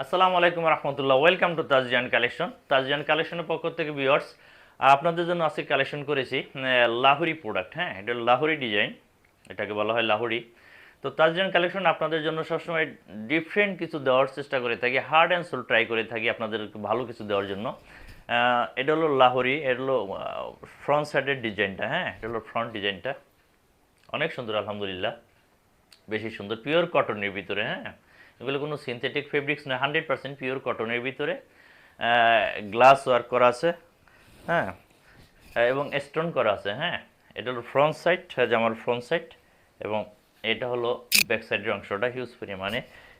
আসসালামু আলাইকুম রহমতুল্লাহ। Welcome to Tajjan collection. Tajjan কালেকশনের পক্ষ থেকে ভিউয়ার্স, আপনাদের জন্য আজকে কালেকশন করেছি লাহোরি প্রোডাক্ট। হ্যাঁ, এটা লাহোরি ডিজাইন, এটাকে বলা হয় লাহোরি। তো তাজজান কালেকশন আপনাদের জন্য সবসময় ডিফারেন্ট কিছু দেওয়ার চেষ্টা করে থাকি, হার্ড অ্যান্ড সোল ট্রাই করে থাকি আপনাদের ভালো কিছু দেওয়ার জন্য। এটা হলো লাহোরি, এটা হলো ফ্রন্ট সাইডের ডিজাইনটা। হ্যাঁ, এটা হলো ফ্রন্ট ডিজাইনটা, অনেক সুন্দর আলহামদুলিল্লাহ, বেশি সুন্দর, পিওর কটনের ভিতরে। হ্যাঁ, এগুলো কোনো সিনথেটিক ফেব্রিক্স নয়, 100% পিওর কটনের ভিতরে গ্লাস ওয়ার্ক করা আছে। হ্যাঁ, এবং স্টোন করা আছে। হ্যাঁ, এটা হলো ফ্রন্ট সাইড, জামার ফ্রন্ট সাইড, এবং এটা হলো ব্যাক সাইডের অংশটা হিউজ পরিমাণে।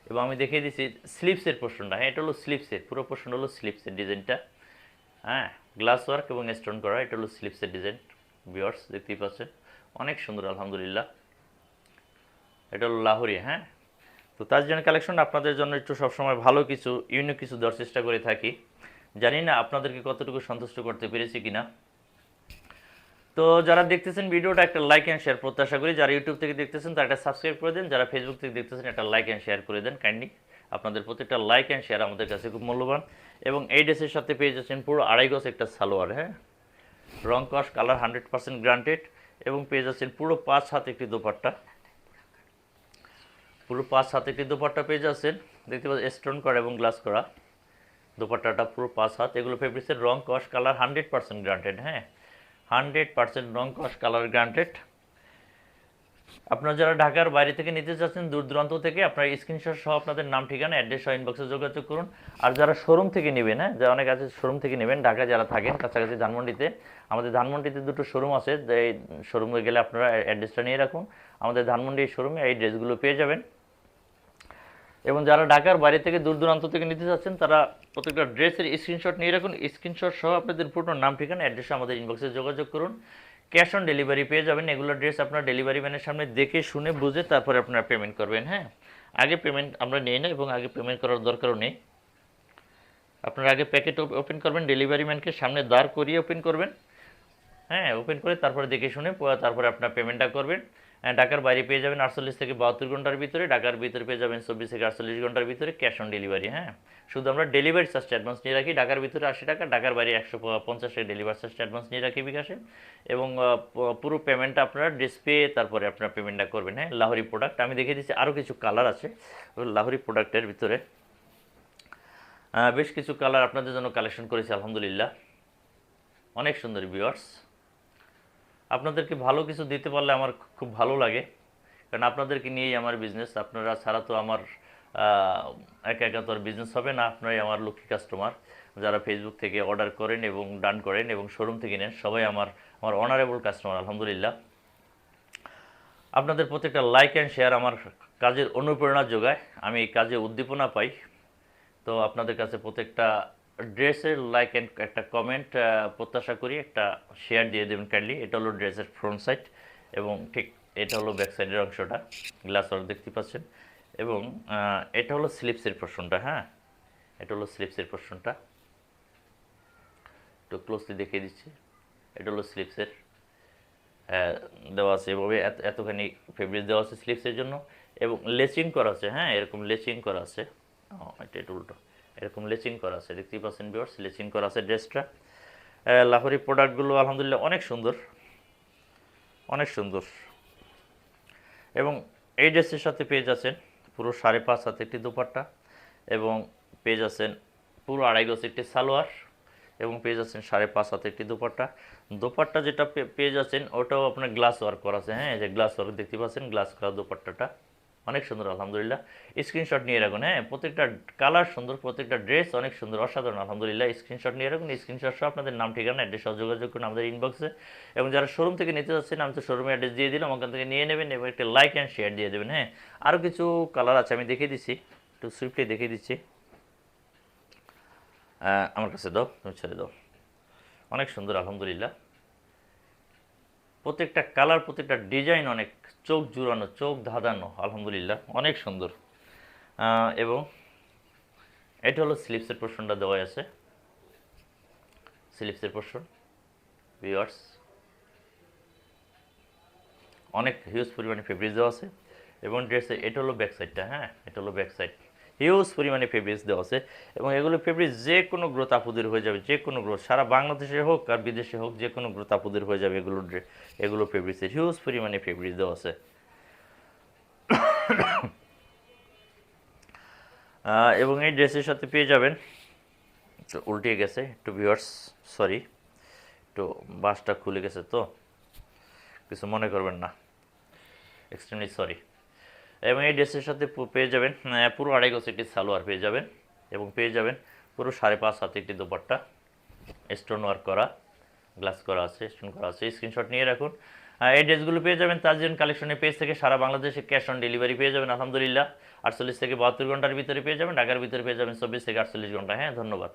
এবং আমি দেখিয়ে দিচ্ছি স্লিপসের পোর্শনটা। হ্যাঁ, এটা হলো স্লিপসের পুরো পোর্শন, হলো স্লিপসের ডিজাইনটা। হ্যাঁ, গ্লাস ওয়ার্ক এবং স্টোন করা, এটা হলো স্লিপসের ডিজাইন। ভিউয়ার্স দেখতেই পাচ্ছেন, অনেক সুন্দর আলহামদুলিল্লাহ। এটা হলো লাহোরি। হ্যাঁ, তো তাজজান কালেকশন আপনাদের জন্য একটু সবসময় ভালো কিছু, ইউনিক কিছু দেওয়ার চেষ্টা করে থাকি। জানি না আপনাদেরকে কতটুকু সন্তুষ্ট করতে পেরেছি কিনা। তো যারা দেখতেছেন ভিডিওটা, একটা লাইক অ্যান্ড শেয়ার প্রত্যাশা করি। যারা ইউটিউব থেকে দেখতেছেন তারা একটা সাবস্ক্রাইব করে দেন, যারা ফেসবুক থেকে দেখতেছেন একটা লাইক অ্যান্ড শেয়ার করে দেন কাইন্ডলি। আপনাদের প্রত্যেকটা লাইক অ্যান্ড শেয়ার আমাদের কাছে খুব মূল্যবান। এবং এই ড্রেসের সাথে পেয়ে যাচ্ছেন পুরো আড়াই গজ একটা সালোয়ার। হ্যাঁ, রং কস কালার 100% গ্রান্টেড। এবং পেয়ে যাচ্ছেন পুরো 5 হাত একটি দোপাট্টা, পুরো 5 হাত একটি দোপাট্টা পেয়ে যাচ্ছেন। দেখতে পাচ্ছেন স্টোন করা এবং গ্লাস করা দোপাট্টাটা, পুরো 5 হাত। এগুলো ফেব্রিক্সের রং কস কালার 100% গ্রান্টেড। হ্যাঁ, 100% রং কস কালার গ্রান্টেড। আপনারা যারা ঢাকার বাইরে থেকে নিতে চাচ্ছেন, দূর দূরান্ত থেকে, আপনার স্ক্রিনশট সহ আপনাদের নাম ঠিকানা অ্যাড্রেস সহ ইনবক্সে যোগাযোগ করুন। আর যারা শোরুম থেকে নেবেন, হ্যাঁ, যারা অনেক আছে শোরুম থেকে নেবেন, ঢাকায় যারা থাকেন কাছাকাছি ধানমন্ডিতে, আমাদের ধানমন্ডিতে দুটো শোরুম আছে। এই শোরুমে গেলে আপনারা অ্যাড্রেসটা নিয়ে রাখুন, আমাদের ধানমন্ডির শোরুমে এই ড্রেসগুলো পেয়ে যাবেন। এবং যারা ঢাকার বাইরে থেকে দূর দূরান্ত থেকে নিতে চাচ্ছেন, তারা প্রত্যেকটা ড্রেসের স্ক্রিনশট নিয়ে রাখুন। স্ক্রিনশট সহ আপনাদের পুরো নাম ঠিকানা অ্যাড্রেসে আমাদের ইনবক্সে যোগাযোগ করুন। ক্যাশ অন ডেলিভারি পেয়ে যাবেন। এগুলো ড্রেস আপনার ডেলিভারি ম্যানের সামনে দেখে শুনে বুঝে তারপরে আপনারা পেমেন্ট করবেন। হ্যাঁ, আগে পেমেন্ট আমরা নিই না, এবং আগে পেমেন্ট করার দরকারও নেই। আপনারা আগে প্যাকেট ওপেন করবেন, ডেলিভারি ম্যানকে সামনে দাঁড় করিয়ে ওপেন করবেন। হ্যাঁ, ওপেন করে তারপরে দেখে শুনে তারপরে আপনার পেমেন্টটা করবেন। ঢাকার বাইরে পেয়ে যাবেন 48 থেকে 72 ঘন্টার ভিতরে, ঢাকার ভিতরে পেয়ে যাবেন 24 থেকে 48 ঘন্টার ভিতরে ক্যাশ অন ডেলিভারি। হ্যাঁ, শুধু আমরা ডেলিভারি চার্জটা অ্যাডভান্স নিয়ে রাখি, ঢাকার ভিতরে 80 টাকা, ঢাকার বাইরে 150 টাকা ডেলিভারি চার্জটা অ্যাডভান্স নিয়ে রাখি বিকাশে। এবং পুরো পেমেন্টটা আপনারা ড্রেস পেয়ে তারপরে আপনার পেমেন্টটা করবেন। হ্যাঁ, লাহোরি প্রোডাক্ট আমি দেখে দিচ্ছি, আরও কিছু কালার আছে লাহোরি প্রোডাক্টের ভিতরে। বেশ কিছু কালার আপনাদের জন্য কালেকশন করেছি আলহামদুলিল্লাহ, অনেক সুন্দর ভিউয়ার্স। আপনাদেরকে ভালো কিছু দিতে পারলে আমার খুব ভালো লাগে, কারণ আপনাদেরকে নিয়েই আমার বিজনেস। আপনারা ছাড়া তো আমার একা একা তো আর বিজনেস হবে না। আপনারাই আমার লক্ষ্মী কাস্টমার, যারা ফেসবুক থেকে অর্ডার করেন এবং ডান করেন এবং শোরুম থেকে নেন, সবাই আমার আমার অনারেবল কাস্টমার আলহামদুলিল্লাহ। আপনাদের প্রত্যেকটা লাইক অ্যান্ড শেয়ার আমার কাজের অনুপ্রেরণা যোগায়, আমি এই কাজে উদ্দীপনা পাই। তো আপনাদের কাছে প্রত্যেকটা ড্রেসের লাইক অ্যান্ড একটা কমেন্ট প্রত্যাশা করি, একটা শেয়ার দিয়ে দেবেন কাইন্ডলি। এটা হলো ড্রেসের ফ্রন্ট সাইড, এবং ঠিক এটা হলো ব্যাক সাইডের অংশটা, গ্লাস ওয়ার্ক দেখতে পাচ্ছেন। এবং এটা হলো স্লিপসের পোর্শনটা। হ্যাঁ, এটা হলো স্লিপসের পোর্শনটা, একটু ক্লোজলি দেখিয়ে দিচ্ছি। এটা হলো স্লিপসের দেওয়া আছে এভাবে, এতখানি ফেব্রিক দেওয়া আছে স্লিপসের জন্য, এবং লেচিং করা আছে। হ্যাঁ, এরকম লেচিং করা আছে। এটা একটু উল্টো, এরকম লেচিং করা আছে, দেখতেই পাচ্ছেন ভিউয়ার্স, লেচিং করা আছে ড্রেসটা। লাহোরি প্রোডাক্টগুলো আলহামদুলিল্লাহ অনেক সুন্দর, অনেক সুন্দর। এবং এই ড্রেসের সাথে পেয়ে যাচ্ছেন পুরো 5.5 হাত একটি দোপাট্টা, এবং পেয়ে যাচ্ছেন পুরো আড়াই গজ একটি সালোয়ার, এবং পেয়ে যাচ্ছেন 5.5 হাত একটি দোপাট্টা। দোপাট্টা যেটা পেয়ে যাচ্ছেন ওটাও আপনার গ্লাস ওয়ার্ক করা আছে। হ্যাঁ, এই যে গ্লাস ওয়ার্ক দেখতে পাচ্ছেন, গ্লাস করা দোপাট্টাটা অনেক সুন্দর আলহামদুলিল্লাহ। স্ক্রিনশট নিয়ে রাখুন। হ্যাঁ, প্রত্যেকটা কালার সুন্দর, প্রত্যেকটা ড্রেস অনেক সুন্দর, অসাধারণ আলহামদুলিল্লাহ। স্ক্রিনশট নিয়ে রাখুন, স্ক্রিনশট সহ আপনাদের নাম ঠিকানা অ্যাড্রেস সহ যোগাযোগ করুন আমাদের ইনবক্সে। এবং যারা শোরুম থেকে নিতে যাচ্ছেন, আমি তো শোরুমের অ্যাড্রেস দিয়ে দিলাম, ওখান থেকে নিয়ে নেবেন এবং একটা লাইক অ্যান্ড শেয়ার দিয়ে দেবেন। হ্যাঁ, আরও কিছু কালার আছে আমি দেখিয়ে দিচ্ছি, একটু সুইফটলি দেখিয়ে দিচ্ছি। আমার কাছে দাও, তুমি ছেড়ে দাও, অনেক সুন্দর আলহামদুলিল্লাহ। প্রত্যেকটা কালার, প্রত্যেকটা ডিজাইন অনেক চোখ জুড়ানো, চোখ ধাঁধানো আলহামদুলিল্লাহ, অনেক সুন্দর। এবং এটা হলো স্লিপসের পোর্শনটা দেওয়া আছে, স্লিপসের পোর্শন ভিউয়ার্স, অনেক হিউজ পরিমাণে ফেব্রিক দেওয়া আছে। এবং ড্রেসে এটা হলো ব্যাক সাইডটা। হ্যাঁ, এটা হলো ব্যাক সাইড, হিউজ পরিমাণে ফেব্রিক্স দেওয়া আছে এবং এগুলো ফেব্রিক যে কোনো গ্রোথ আপুদের হয়ে যাবে, যে কোনো গ্রোথ, সারা বাংলাদেশে হোক আর বিদেশে হোক, যে কোনো গ্রোথ আপুদের হয়ে যাবে এগুলো ফেব্রিক্সের হিউজ পরিমাণে ফেব্রিক দেওয়া আছে। এবং এই ড্রেসের সাথে পেয়ে যাবেন, তো উল্টে গেছে একটু ভিউয়ার্স, সরি, একটু বাসটা খুলে গেছে, তো কিছু মনে করবেন না, এক্সট্রিমলি সরি। এবং এই ড্রেসের সাথে পেয়ে যাবেন পুরো 2.5 গজ একটি সালোয়ার পেয়ে যাবেন এবং পেয়ে যাবেন পুরো 5.5 হাতে একটি দোপাট্টা, স্টোন ওয়ার্ক করা, গ্লাস করা আছে, স্টোন করা আছে। স্ক্রিনশট নিয়ে রাখুন। এই ড্রেসগুলো পেয়ে যাবেন তাজরিয়ান কালেকশনের পেজ থেকে। সারা বাংলাদেশে ক্যাশ অন ডেলিভারি পেয়ে যাবেন আলহামদুলিল্লাহ। 48 থেকে 72 ঘন্টার ভিতরে পেয়ে যাবেন। ঢাকার ভিতরে পেয়ে যাবেন 24 থেকে 48 ঘন্টা। হ্যাঁ, ধন্যবাদ।